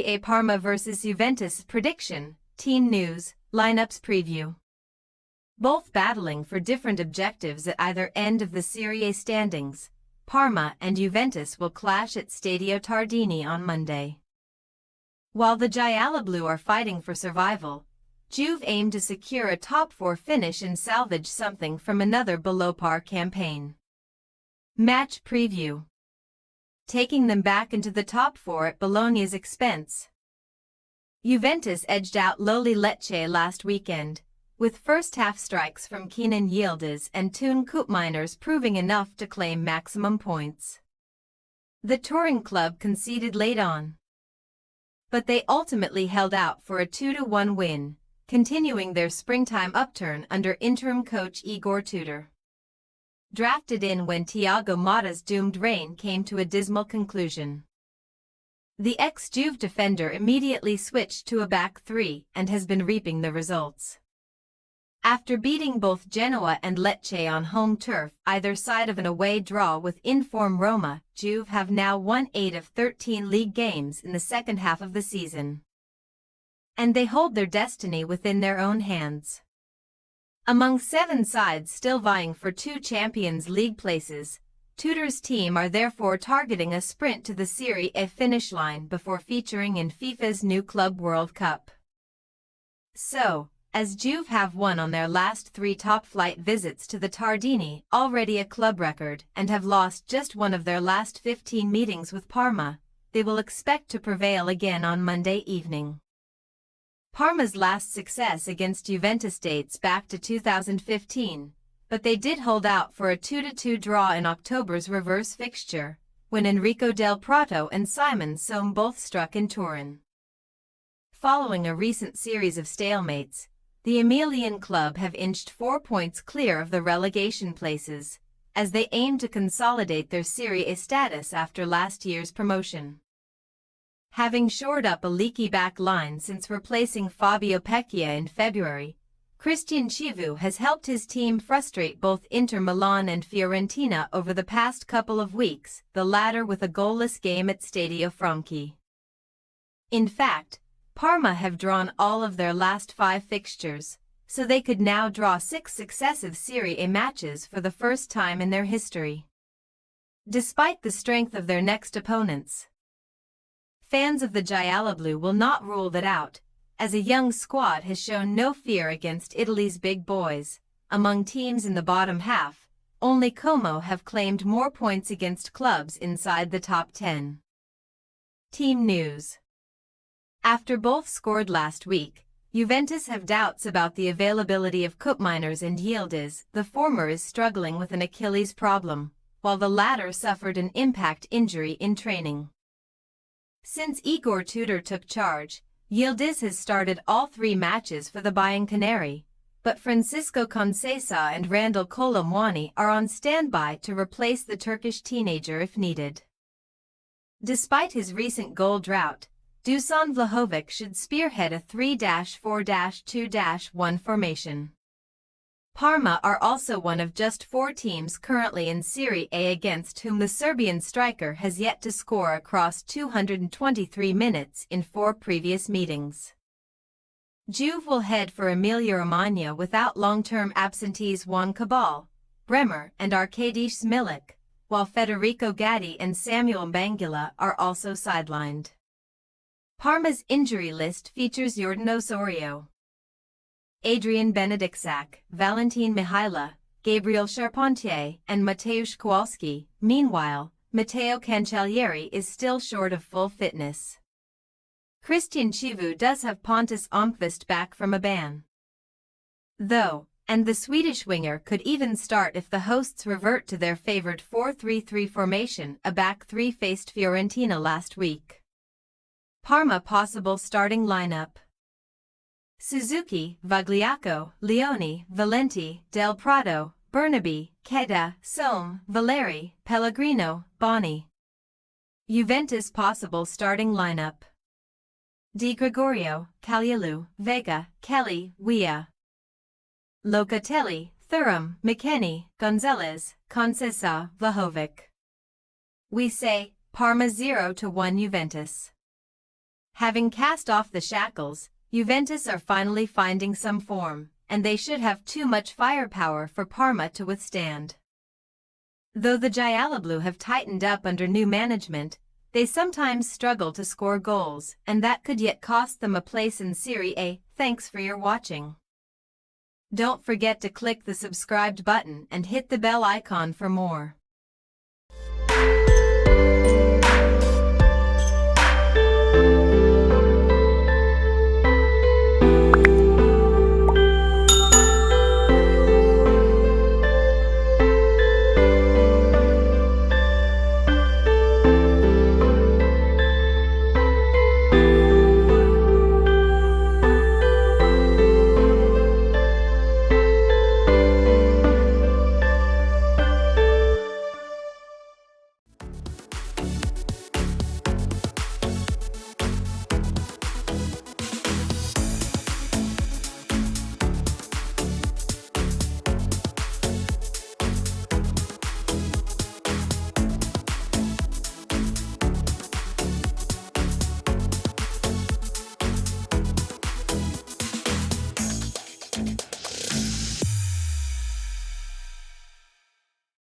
Serie A Parma vs Juventus prediction, team news, lineups preview. Both battling for different objectives at either end of the Serie A standings, Parma and Juventus will clash at Stadio Tardini on Monday. While the Gialloblu are fighting for survival, Juve aim to secure a top-4 finish and salvage something from another below-par campaign. Match preview. Taking them back into the top 4 at Bologna's expense. Juventus edged out lowly Lecce last weekend, with first-half strikes from Kenan Yildiz and Toon Koopmeiners proving enough to claim maximum points. The touring club conceded late on, but they ultimately held out for a 2-1 win, continuing their springtime upturn under interim coach Igor Tudor. Drafted in when Thiago Motta's doomed reign came to a dismal conclusion, the ex-Juve defender immediately switched to a back three and has been reaping the results. After beating both Genoa and Lecce on home turf, either side of an away draw with in-form Roma, Juve have now won 8 of 13 league games in the second half of the season, and they hold their destiny within their own hands. Among 7 sides still vying for 2 Champions League places, Tudor's team are therefore targeting a sprint to the Serie A finish line before featuring in FIFA's new Club World Cup. So, as Juve have won on their last 3 top-flight visits to the Tardini, already a club record, and have lost just one of their last 15 meetings with Parma, they will expect to prevail again on Monday evening. Parma's last success against Juventus dates back to 2015, but they did hold out for a 2-2 draw in October's reverse fixture, when Enrico Del Prato and Simon Somé both struck in Turin. Following a recent series of stalemates, the Emilian club have inched 4 points clear of the relegation places, as they aim to consolidate their Serie A status after last year's promotion. Having shored up a leaky back line since replacing Fabio Pecchia in February, Cristian Chivu has helped his team frustrate both Inter Milan and Fiorentina over the past couple of weeks, the latter with a goalless game at Stadio Franchi. In fact, Parma have drawn all of their last 5 fixtures, so they could now draw 6 successive Serie A matches for the first time in their history. Despite the strength of their next opponents, fans of the Gialloblu will not rule that out, as a young squad has shown no fear against Italy's big boys. Among teams in the bottom half, only Como have claimed more points against clubs inside the top 10. Team news. After both scored last week, Juventus have doubts about the availability of Koopmeiners and Yildiz. The former is struggling with an Achilles problem, while the latter suffered an impact injury in training. Since Igor Tudor took charge, Yildiz has started all 3 matches for the Bianconeri, but Francisco Conceição and Randal Kolo Muani are on standby to replace the Turkish teenager if needed. Despite his recent goal drought, Dusan Vlahovic should spearhead a 3-4-2-1 formation. Parma are also one of just 4 teams currently in Serie A against whom the Serbian striker has yet to score across 223 minutes in 4 previous meetings. Juve will head for Emilia-Romagna without long-term absentees Juan Cabal, Bremer and Arkadiusz Milik, while Federico Gatti and Samuel Mbangula are also sidelined. Parma's injury list features Jordan Osorio, Adrian Benedictsack, Valentin Mihaila, Gabriel Charpentier, and Mateusz Kowalski. Meanwhile, Matteo Cancellieri is still short of full fitness. Cristian Chivu does have Pontus Almqvist back from a ban, though, and the Swedish winger could even start if the hosts revert to their favored 4-3-3 formation. A back 3 faced Fiorentina last week. Parma possible starting lineup: Suzuki, Vagliacco, Leoni, Valenti, Del Prato, Bernabe, Keda, Somé, Valeri, Pellegrino, Boni. Juventus possible starting lineup: Di Gregorio, Gialloblu, Vega, Kelly, Weah, Locatelli, Thuram, McKennie, Gonzalez, Conceição, Vlahovic. We say, Parma 0-1 Juventus. Having cast off the shackles, Juventus are finally finding some form, and they should have too much firepower for Parma to withstand. Though the Gialloblu have tightened up under new management, they sometimes struggle to score goals, and that could yet cost them a place in Serie A. Thanks for your watching. Don't forget to click the subscribed button and hit the bell icon for more.